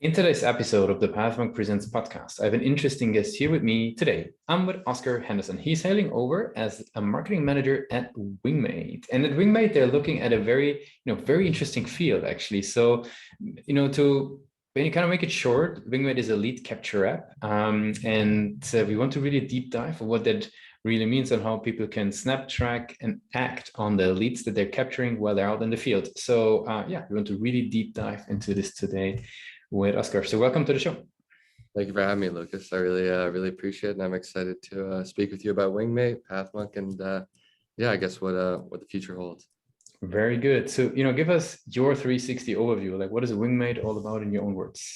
In today's episode of the Pathmark Presents podcast, I have an interesting guest here with me today. I'm with Oscar Henderson. He's hailing over as a marketing manager at Wingmate. And at Wingmate, they're looking at a very interesting field, actually. So, when you kind of make it short, Wingmate is a lead capture app. We want to really deep dive on what that really means and how people can snap, track, and act on the leads that they're capturing while they're out in the field. So, we want to really deep dive into this today with Oscar. So welcome to the show. Thank you for having me, Lucas. I really appreciate it, and I'm excited to speak with you about Wingmate, Pathmark, and I guess what the future holds. Very good. So give us your 360 overview. Like, what is Wingmate all about in your own words?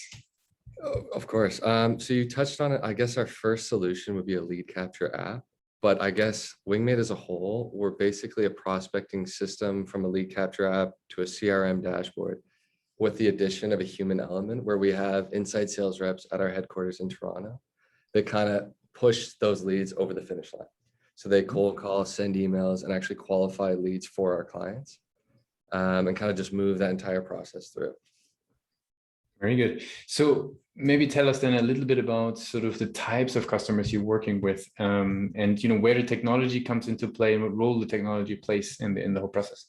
Oh, of course. So you touched on it. I guess our first solution would be a lead capture app, but I guess Wingmate as a whole, we're basically a prospecting system from a lead capture app to a CRM dashboard, with the addition of a human element where we have inside sales reps at our headquarters in Toronto that kind of push those leads over the finish line. So they cold call, send emails, and actually qualify leads for our clients, and kind of just move that entire process through. Very good. So maybe tell us then a little bit about sort of the types of customers you're working with, and where the technology comes into play and what role the technology plays in the whole process.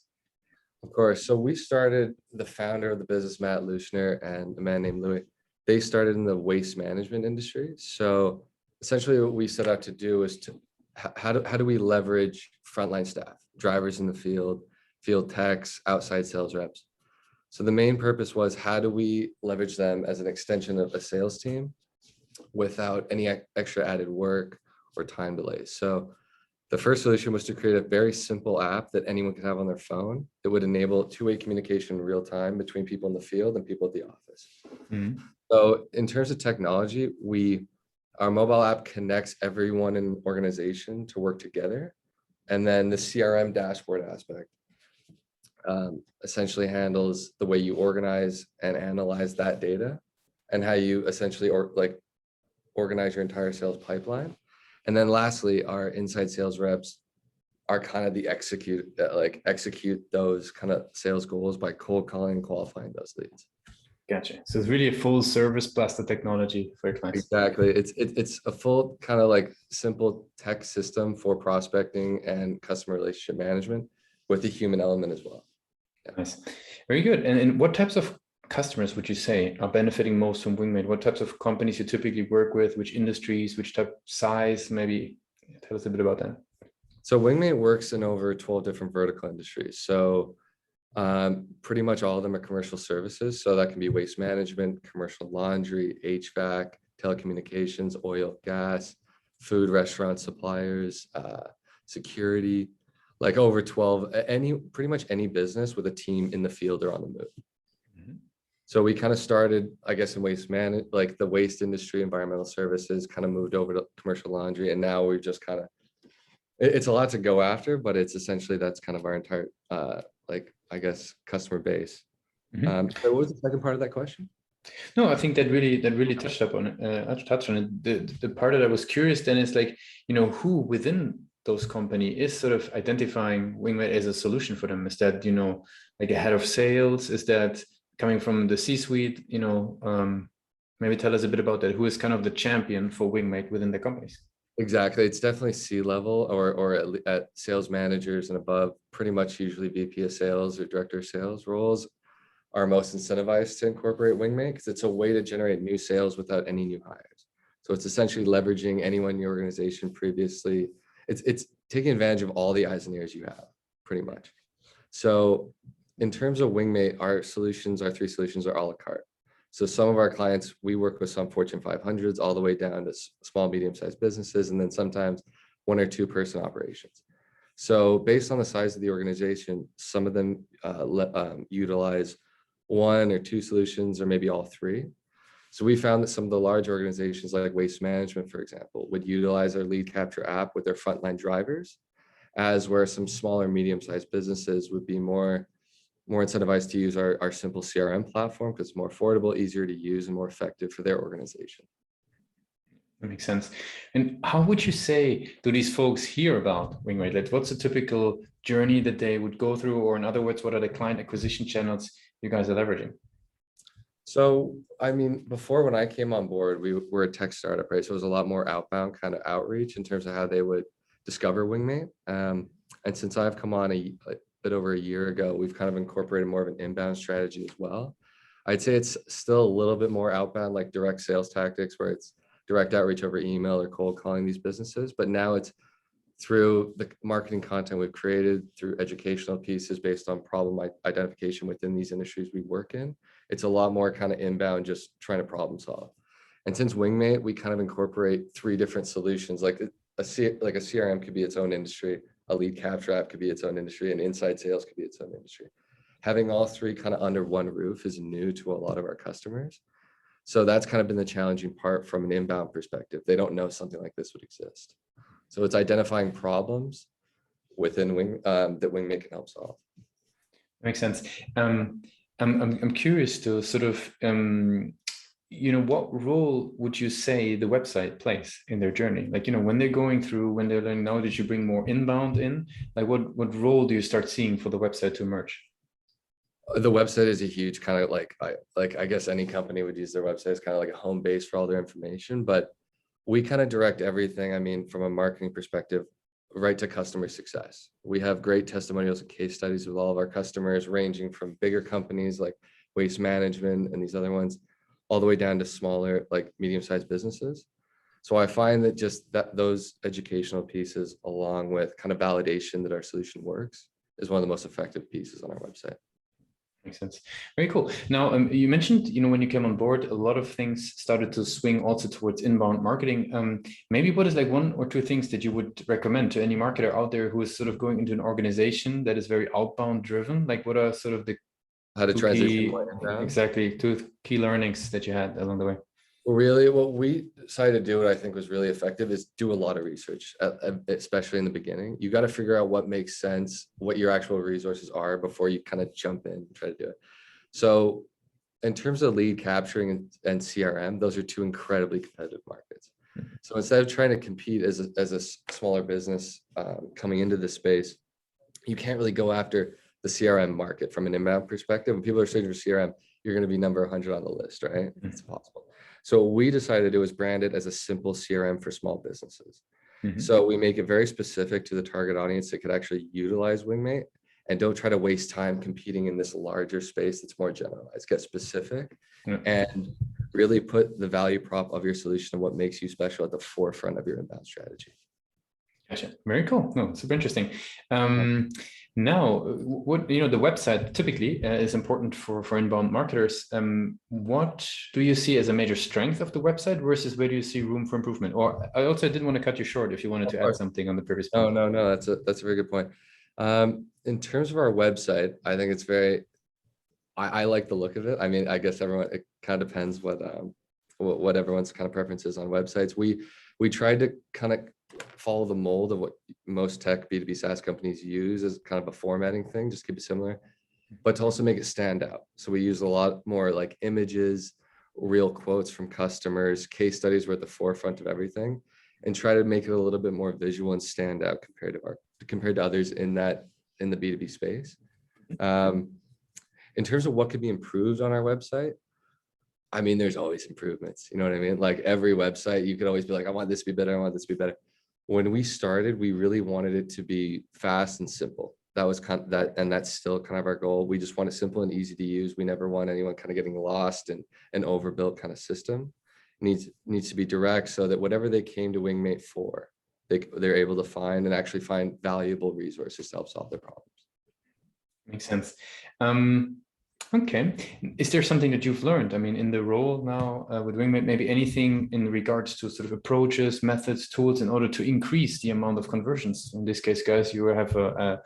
Of course. So we started, the founder of the business, Matt Luchner, and a man named Louis, they started in the waste management industry. So essentially what we set out to do is to, how do we leverage frontline staff, drivers in the field techs, outside sales reps. So the main purpose was, how do we leverage them as an extension of a sales team without any extra added work or time delays? So the first solution was to create a very simple app that anyone could have on their phone that would enable two-way communication in real time between people in the field and people at the office. Mm-hmm. So in terms of technology, our mobile app connects everyone in an organization to work together. And then the CRM dashboard aspect essentially handles the way you organize and analyze that data and how you essentially organize your entire sales pipeline. And then lastly, our inside sales reps are kind of the execute those kind of sales goals by cold calling and qualifying those leads. Gotcha. So it's really a full service plus the technology for your clients. Exactly. It's a full kind of like simple tech system for prospecting and customer relationship management with the human element as well. Yeah. Nice. Very good. And what types of customers would you say are benefiting most from Wingmate? What types of companies you typically work with, which industries, which type size? Maybe tell us a bit about that. So Wingmate works in over 12 different vertical industries. So pretty much all of them are commercial services. So that can be waste management, commercial laundry, HVAC, telecommunications, oil, gas, food, restaurant suppliers, security, like over 12, pretty much any business with a team in the field or on the move. So we kind of started, I guess, in waste management, like the waste industry, environmental services, kind of moved over to commercial laundry. And now we've just kind of, it's a lot to go after, but it's essentially, that's kind of our entire, customer base. Mm-hmm. So what was the second part of that question? No, I think that really touched on it. The part that I was curious then is like, who within those companies is sort of identifying Wingmate as a solution for them? Is that, like a head of sales? Is that coming from the C-suite? Maybe tell us a bit about that. Who is kind of the champion for Wingmate within the companies? Exactly. It's definitely C-level or at sales managers and above. Pretty much usually VP of sales or director of sales roles are most incentivized to incorporate Wingmate, because it's a way to generate new sales without any new hires. So it's essentially leveraging anyone in your organization previously. It's taking advantage of all the eyes and ears you have, pretty much. So in terms of Wingmate, our three solutions are a la carte. So some of our clients, we work with some Fortune 500s all the way down to small, medium-sized businesses, and then sometimes 1 or 2 person operations. So based on the size of the organization, some of them utilize 1 or 2 solutions, or maybe all 3. So we found that some of the large organizations like Waste Management, for example, would utilize our lead capture app with their frontline drivers, as where some smaller, medium-sized businesses would be more incentivized to use our simple CRM platform, because it's more affordable, easier to use, and more effective for their organization. That makes sense. And how would you say, do these folks hear about Wingmate? Like, what's a typical journey that they would go through? Or in other words, what are the client acquisition channels you guys are leveraging? So, I mean, before when I came on board, we were a tech startup, right? So it was a lot more outbound kind of outreach in terms of how they would discover Wingmate. And since I've come on a bit over a year ago, we've kind of incorporated more of an inbound strategy as well. I'd say it's still a little bit more outbound, like direct sales tactics, where it's direct outreach over email or cold calling these businesses. But now it's through the marketing content we've created, through educational pieces based on problem identification within these industries we work in. It's a lot more kind of inbound, just trying to problem solve. And since Wingmate, we kind of incorporate three different solutions. Like a CRM could be its own industry, a lead capture app could be its own industry, and inside sales could be its own industry. Having all three kind of under one roof is new to a lot of our customers. So that's kind of been the challenging part from an inbound perspective. They don't know something like this would exist. So it's identifying problems within that Wingmate can help solve. Makes sense. I'm curious to sort of, what role would you say the website plays in their journey? Like, when they're going through, when they're learning, now that you bring more inbound in, like what role do you start seeing for the website to emerge? The website is a huge kind of I guess any company would use their website as kind of like a home base for all their information, but we kind of direct everything. I mean, from a marketing perspective, right to customer success. We have great testimonials and case studies with all of our customers, ranging from bigger companies like Waste Management and these other ones, all the way down to smaller, like medium-sized businesses. So I find that just those educational pieces, along with kind of validation that our solution works, is one of the most effective pieces on our website. Makes sense. Very cool. Now, you mentioned, when you came on board, a lot of things started to swing also towards inbound marketing. Maybe what is like one or two things that you would recommend to any marketer out there who is sort of going into an organization that is very outbound driven? Like, what are sort of the How to transition two key learnings that you had along the way? Really, what we decided to do, what I think was really effective, is do a lot of research, especially in the beginning. You got to figure out what makes sense, what your actual resources are before you kind of jump in and try to do it. So in terms of lead capturing and CRM, those are two incredibly competitive markets. So instead of trying to compete as a smaller business coming into this space, you can't really go after the CRM market from an inbound perspective. When people are searching for CRM, you're going to be number 100 on the list, right? It's possible. So what we decided to do is brand it as a simple CRM for small businesses. So we make it very specific to the target audience that could actually utilize Wingmate, and don't try to waste time competing in this larger space that's more generalized. Get specific and really put the value prop of your solution and what makes you special at the forefront of your inbound strategy. Gotcha. Very cool. No, super interesting. Now, what the website typically is important for inbound marketers. What do you see as a major strength of the website versus where do you see room for improvement? Or I also didn't want to cut you short if you wanted to add something on the previous point. No. That's a very good point. In terms of our website, I think it's very. I like the look of it. I mean, I guess it kind of depends what everyone's kind of preference is on websites. We tried to kind of follow the mold of what most tech B2B SaaS companies use as kind of a formatting thing, just keep it similar, but to also make it stand out. So we use a lot more like images, real quotes from customers, case studies were at the forefront of everything, and try to make it a little bit more visual and stand out compared to others in the B2B space. In terms of what could be improved on our website, I mean, there's always improvements. You know what I mean? Like every website, you could always be like, I want this to be better. I want this to be better. When we started, we really wanted it to be fast and simple. That was kind of that, and that's still kind of our goal. We just want it simple and easy to use. We never want anyone kind of getting lost in an overbuilt kind of system. It needs to be direct so that whatever they came to Wingmate for, they're able to find and actually find valuable resources to help solve their problems. Makes sense. Okay. Is there something that you've learned? I mean, in the role now with Wingmate, maybe anything in regards to sort of approaches, methods, tools in order to increase the amount of conversions? In this case, guys, you have a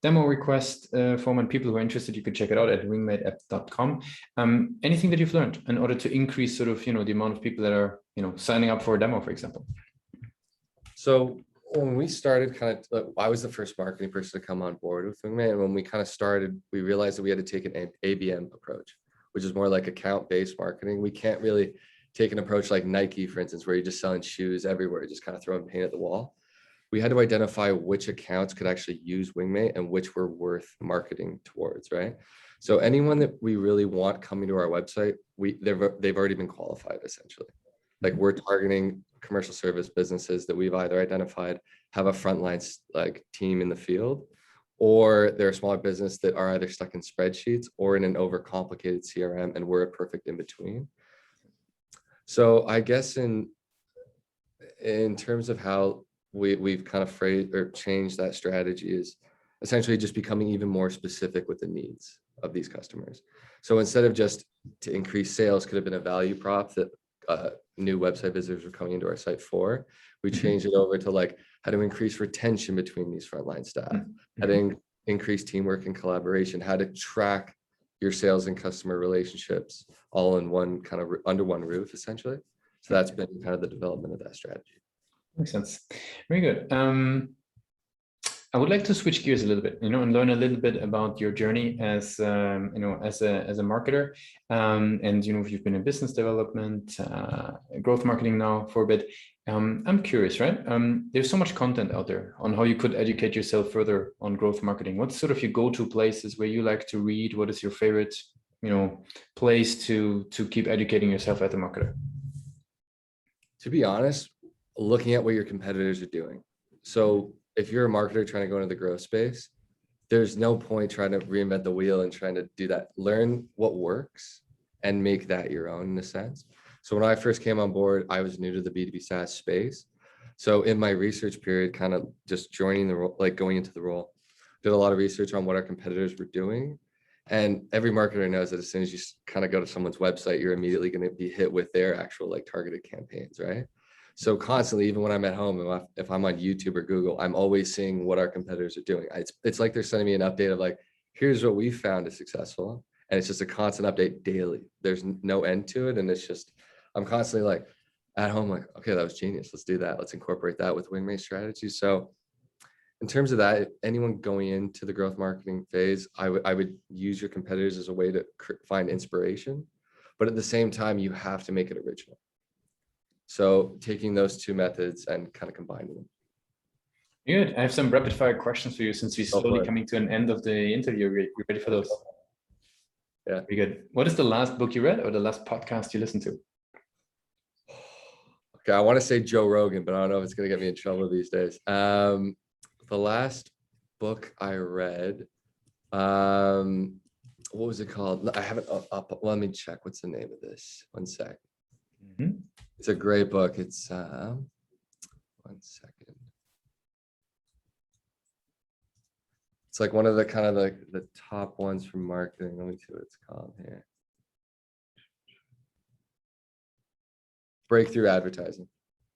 demo request form, and people who are interested, you could check it out at wingmateapp.com. Anything that you've learned in order to increase sort of, the amount of people that are, signing up for a demo, for example? So when we started, I was the first marketing person to come on board with Wingmate. And when we kind of started, we realized that we had to take an ABM approach, which is more like account-based marketing. We can't really take an approach like Nike, for instance, where you're just selling shoes everywhere, just kind of throwing paint at the wall. We had to identify which accounts could actually use Wingmate and which were worth marketing towards, right? So anyone that we really want coming to our website, they've already been qualified essentially. Like we're targeting commercial service businesses that we've either identified have a frontline like team in the field, or they're a smaller business that are either stuck in spreadsheets or in an overcomplicated CRM, and we're a perfect in between. So I guess in terms of how we've kind of phrased or changed that strategy is essentially just becoming even more specific with the needs of these customers. So instead of just to increase sales could have been a value prop that new website visitors were coming into our site for, we changed it over to like how to increase retention between these frontline staff, how to increase teamwork and collaboration, how to track your sales and customer relationships all in one kind of under one roof essentially. So that's been kind of the development of that strategy. Makes sense. Very good. I would like to switch gears a little bit, and learn a little bit about your journey as, as a marketer. And, if you've been in business development, growth marketing now for a bit, I'm curious, right? There's so much content out there on how you could educate yourself further on growth marketing. What's sort of your go-to places where you like to read? What is your favorite, place to keep educating yourself as a marketer? To be honest, looking at what your competitors are doing. So if you're a marketer trying to go into the growth space, there's no point trying to reinvent the wheel and trying to do that. Learn what works and make that your own in a sense. So when I first came on board, I was new to the B2B SaaS space. So in my research period, kind of just joining the role, like going into the role, did a lot of research on what our competitors were doing. And every marketer knows that as soon as you kind of go to someone's website, you're immediately going to be hit with their actual like targeted campaigns, right? So constantly, even when I'm at home, if I'm on YouTube or Google, I'm always seeing what our competitors are doing. It's like they're sending me an update of like, here's what we found is successful. And it's just a constant update daily. There's no end to it. And it's just, I'm constantly like at home, like, okay, that was genius. Let's do that. Let's incorporate that with Wingmate strategies. So in terms of that, anyone going into the growth marketing phase, I would use your competitors as a way to find inspiration. But at the same time, you have to make it original. So taking those two methods and kind of combining them. Good. I have some rapid fire questions for you since we're slowly coming to an end of the interview. You ready for those? Yeah. Very good. What is the last book you read or the last podcast you listened to? Okay, I want to say Joe Rogan, but I don't know if it's going to get me in trouble these days. The last book I read, what was it called? I haven't up. Let me check. What's the name of this? One sec. It's a great book. It's 1 second. It's like one of the kind of like the top ones from marketing. Let me see what it's called here. Breakthrough Advertising.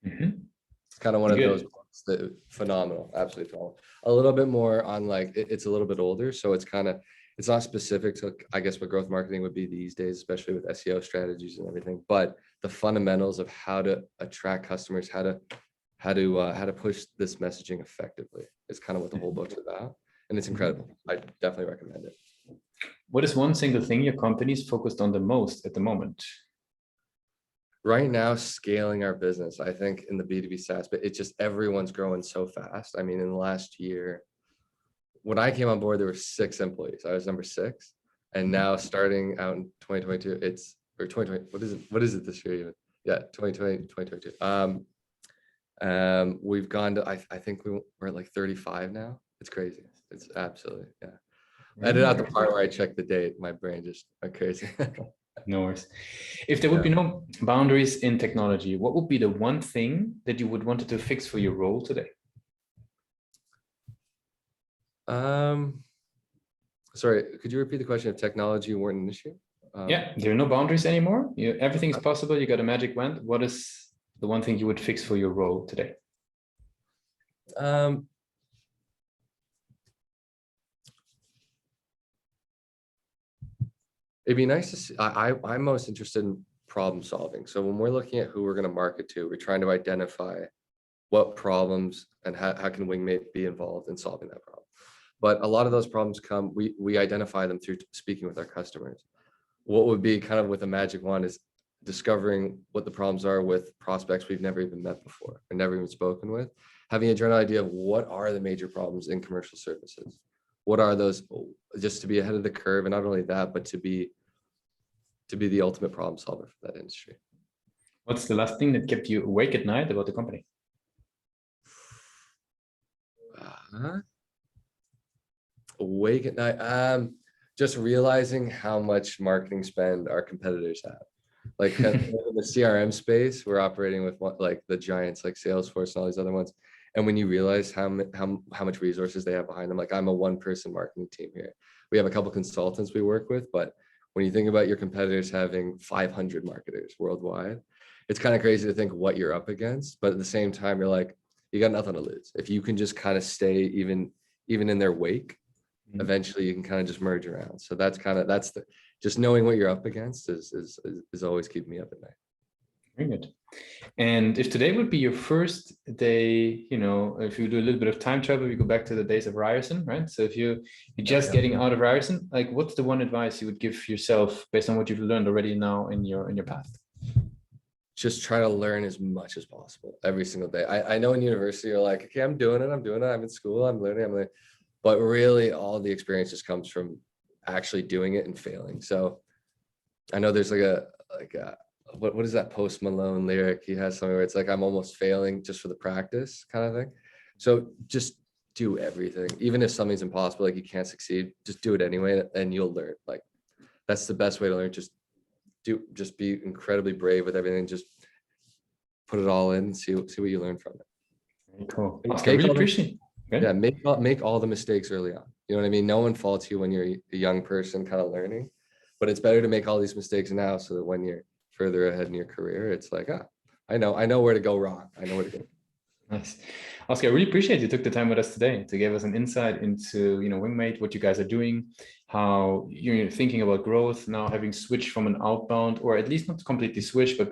It's kind of one of those books that phenomenal, absolutely phenomenal. A little bit more on like it's a little bit older, so it's kind of it's not specific to I guess what growth marketing would be these days, especially with SEO strategies and everything. But the fundamentals of how to attract customers, how to push this messaging effectively is kind of what the whole book's about, and it's incredible. I definitely recommend it. What is one single thing your company's focused on the most at the moment? Right now, scaling our business. I think in the B2B SaaS, but it's just everyone's growing so fast. I mean, in the last year, when I came on board, there were 6 employees. I was number 6. And now starting out in 2022, it's, or 2020, what is it this year even? Yeah, 2022. We've gone to, I think we're at like 35 now. It's crazy. It's absolutely, yeah. I edit out the part where I check the date. My brain just went crazy. No worries. If there would be no boundaries in technology, what would be the one thing that you would wanted to fix for your role today? Sorry, could you repeat the question? If technology weren't an issue? Yeah, there are no boundaries anymore. Everything is possible. You got a magic wand. What is the one thing you would fix for your role today? It'd be nice to see. I'm most interested in problem solving. So when we're looking at who we're going to market to, we're trying to identify what problems and how can Wingmate be involved in solving that problem. But a lot of those problems come, we identify them through speaking with our customers. What would be kind of with a magic wand is discovering what the problems are with prospects we've never even met before or never even spoken with, having a general idea of what are the major problems in commercial services. what are those, just to be ahead of the curve, and not only that, but to be the ultimate problem solver for that industry. What's the last thing that kept you awake at night about the company? Awake at night, just realizing how much marketing spend our competitors have. Like in the CRM space, we're operating with like the giants like Salesforce and all these other ones. And when you realize how much resources they have behind them, like I'm a one-person marketing team here. We have a couple consultants we work with, but when you think about your competitors having 500 marketers worldwide, it's kind of crazy to think what you're up against. But at the same time, you're like, you got nothing to lose. If you can just kind of stay even in their wake, eventually you can kind of just merge around. So that's the, just knowing what you're up against is always keeping me up at night. Very good. And if today would be your first day, you know, if you do a little bit of time travel, you go back to the days of Ryerson, right? So if you're just getting out of Ryerson, like what's the one advice you would give yourself based on what you've learned already now in your path? Just try to learn as much as possible every single day. I know in university you're like, okay, I'm doing it. I'm in school, I'm learning, but really all the experience just comes from actually doing it and failing. So I know there's what is that Post Malone lyric? He has something where it's like, I'm almost failing just for the practice kind of thing. So just do everything. Even if something's impossible, like you can't succeed, just do it anyway and you'll learn. Like that's the best way to learn. Just be incredibly brave with everything. Just put it all in and see what you learn from it. Very cool. Oscar, I really appreciate it. Yeah, make all the mistakes early on. You know what I mean? No one faults you when you're a young person kind of learning, but it's better to make all these mistakes now so that when you're further ahead in your career, it's like, I know where to go wrong. I know where to go. Nice. Oscar, I really appreciate you took the time with us today to give us an insight into, you know, Wingmate, what you guys are doing, how you're thinking about growth now, having switched from an outbound, or at least not completely switched, but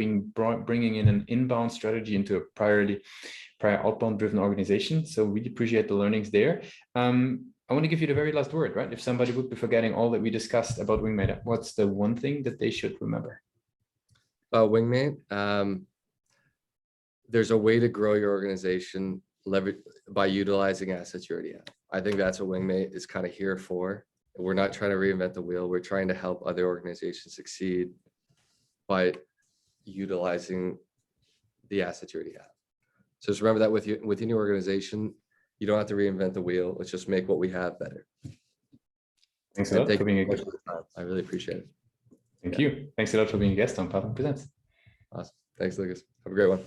bringing in an inbound strategy into a prior outbound driven organization. So really appreciate the learnings there. I want to give you the very last word, right? If somebody would be forgetting all that we discussed about Wingmate, what's the one thing that they should remember? Wingmate, there's a way to grow your organization by utilizing assets you already have. I think that's what Wingmate is kind of here for. We're not trying to reinvent the wheel. We're trying to help other organizations succeed by utilizing the assets you already have. So just remember that within your organization, you don't have to reinvent the wheel. Let's just make what we have better. Thanks a lot for being a guest. I really appreciate it. Thank you. Thanks a lot for being a guest on Platform Presents. Awesome. Thanks, Lucas. Have a great one.